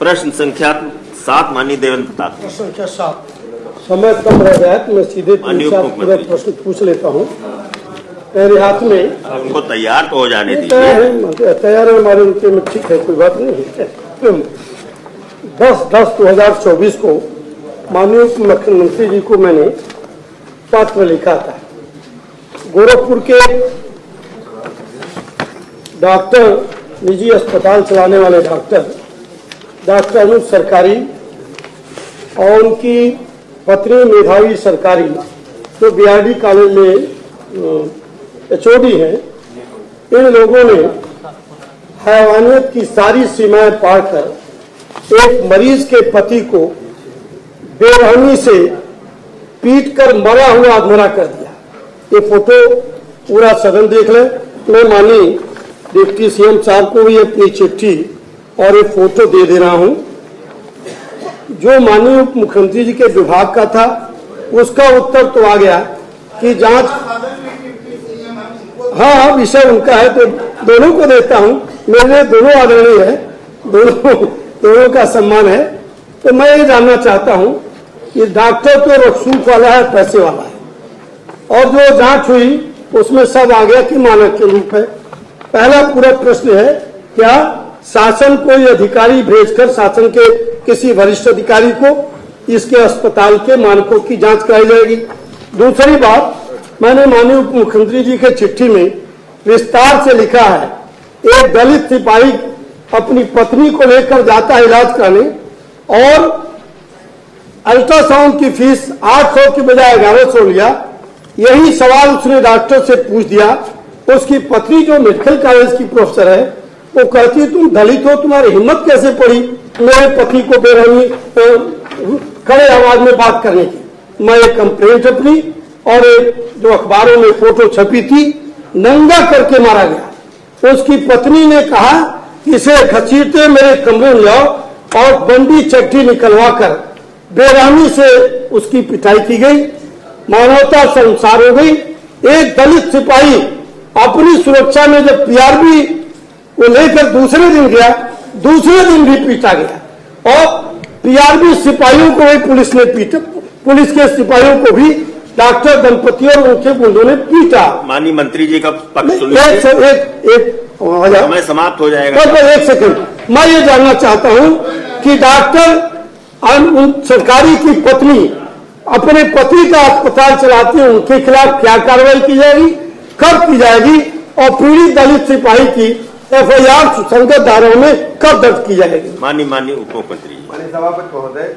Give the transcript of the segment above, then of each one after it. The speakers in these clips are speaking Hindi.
प्रश्न संख्या 7 माननीय देवेंद्र प्रताप। प्रश्न संख्या 7। समय कम रह गया है तो मैं सीधे पूरा प्रश्न पूछ लेता हूँ। मेरे हाथ में उनको तैयार तो हो जाने दीजिए। तैयार है हमारे उनके में, ठीक है, कोई बात नहीं है। 10/10/2024 को माननीय मुख्यमंत्री जी को मैंने पत्र लिखा था। गोरखपुर के डॉक्टर, निजी अस्पताल चलाने वाले डॉक्टर अनुज सरकारी और उनकी पत्नी मेधावी सरकारी, जो बीआरडी कॉलेज में एचओडी हैं, इन लोगों ने हैवानियत की सारी सीमाएं पार कर एक मरीज के पति को बेरहमी से पीटकर मरा हुआ अधमरा कर दिया। ये फोटो पूरा सदन देख ले। मैं माननीय डिप्टी सीएम साहब को भी अपनी चिट्ठी और एक फोटो दे दे रहा हूं। जो माननीय मुख्यमंत्री जी के विभाग का था उसका उत्तर तो आ गया कि जांच, हाँ विषय उनका है तो दोनों को देता हूं। मेरे दोनों आदरणीय है, दोनों का सम्मान है। तो मैं ये जानना चाहता हूं कि डॉक्टर तो रसूख वाला है, पैसे वाला है, और जो जांच हुई उसमें सब आ गया कि मानक के रूप है। पहला पूरा प्रश्न है, क्या शासन कोई अधिकारी भेजकर शासन के किसी वरिष्ठ अधिकारी को इसके अस्पताल के मानकों की जांच कराई जाएगी? दूसरी बात, मैंने माननीय उप मुख्यमंत्री जी के चिट्ठी में विस्तार से लिखा है, एक दलित सिपाही अपनी पत्नी को लेकर जाता है इलाज कराने और अल्ट्रासाउंड की फीस 800 की बजाय 1100 लिया। यही सवाल उसने डॉक्टर से पूछ दिया। उसकी पत्नी जो मेडिकल कॉलेज की प्रोफेसर है वो कहती, तुम दलित हो, तुम्हारी हिम्मत कैसे पड़ी मेरे पति को बेरहमी खड़े आवाज में बात करने की? मैं एक कंप्लेंट अपनी और एक जो अखबारों में फोटो छपी थी, नंगा करके मारा गया। उसकी पत्नी ने कहा, इसे घसीटते मेरे कमरे में लाओ और बंदी चट्टी निकलवा कर बेरहमी से उसकी पिटाई की गई। मानवता संसार हो गई। एक दलित सिपाही अपनी सुरक्षा में जब पीआरबी को लेकर दूसरे दिन गया, दूसरे दिन भी पीटा गया और पीआरबी सिपाहियों को भी पुलिस ने पीटा। पुलिस के सिपाहियों को भी डॉक्टर दंपति और उनके गुंडों ने पीटा। माननीय मंत्री जी का पक्ष सुनिए। एक समय समाप्त हो जाएगा। एक सेकंड, मैं ये जानना चाहता हूं कि डॉक्टर सरकारी की पत्नी अपने पति का अस्पताल चलाती है, उनके खिलाफ क्या कार्रवाई की जाएगी, कब की जाएगी, और पीड़ित दलित सिपाही की एफआईआर सुसंगत धाराओं में कब दर्ज की जाएगी? माननीय उप मुख्यमंत्री। माननीय सभापति महोदय,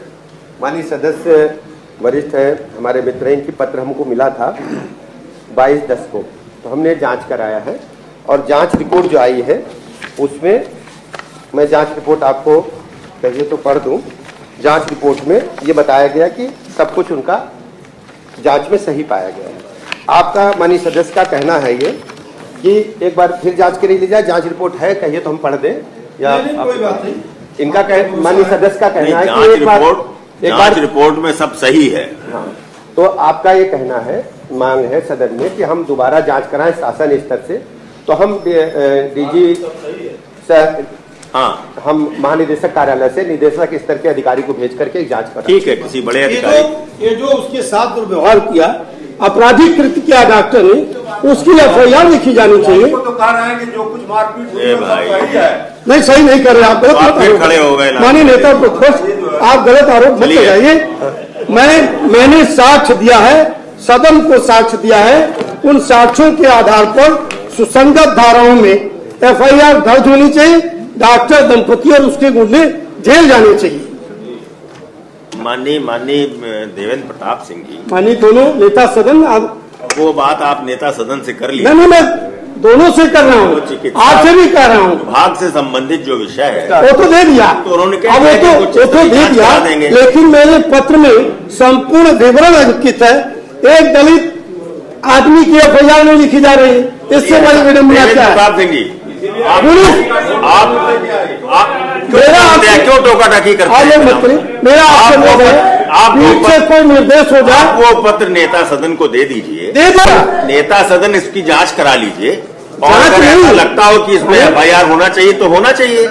माननीय सदस्य वरिष्ठ है, हमारे मित्र, इनकी पत्र हमको मिला था 22/10 को, तो हमने जांच कराया है और जांच रिपोर्ट जो आई है उसमें मैं जांच रिपोर्ट आपको कहिए तो पढ़ दूं। जांच रिपोर्ट में ये बताया गया कि सब कुछ उनका जांच में सही पाया गया है। आपका माननीय सदस्य का कहना है ये कि एक बार फिर जांच करी ली जाए, जांच रिपोर्ट है कहिए तो हम पढ़ दें या कोई बात नहीं। इनका माननीय सदस्य का कहना है कि एक बार रिपोर्ट में सब सही है। हाँ, तो आपका ये कहना है, मांग है सदन में कि हम दोबारा जांच कराएं शासन स्तर से, तो हम डीजी सर, हाँ, हम महानिदेशक कार्यालय से निदेशक स्तर के अधिकारी को भेज करके जांच कराएं। ठीक है, किसी बड़े अधिकारी ये जो उसके साथ दुर्व्यवहार किया, आपराधिक कृत्य किया डॉक्टर ने, उसकी एफआईआर लिखी जानी चाहिए। तो कह रहे हैं कि जो कुछ मारपीट हुई है भाई है। नहीं, सही नहीं कर रहे आप, गलत खड़े हो गए। माननीय नेता आप गलत आरोप मत लगाइए। मैंने साक्ष्य दिया है, सदन को साक्ष्य दिया है। उन साक्ष्यों के आधार पर सुसंगत धाराओं में एफआईआर दर्ज होनी चाहिए। डॉक्टर दंपति और उसके गुंडे जेल जाने चाहिए। माननीय देवेंद्र प्रताप सिंह जी, माननीय दोनों नेता सदन, वो बात आप नेता सदन से कर ली। नहीं, मैं दोनों से कर रहा हूँ, आपसे भी कर रहा हूँ। विभाग से संबंधित जो विषय है वो तो दे दिया, तो उन्होंने वो तो दे दिया, लेकिन मेरे पत्र में संपूर्ण विवरण अंकित है। एक दलित आदमी की एफआईआर नहीं लिखी जा रही, इससे बड़ी विडंबना क्या है? प्रताप सिंह जी, मेरा क्यों टोका टाकी करते हैं? मेरा आपसे कोई निर्देश हो जाए, वो पत्र नेता सदन को दे दीजिए, नेता सदन इसकी जांच करा लीजिए, और अगर ऐसा लगता हो कि इसमें एफआईआर होना चाहिए तो होना चाहिए।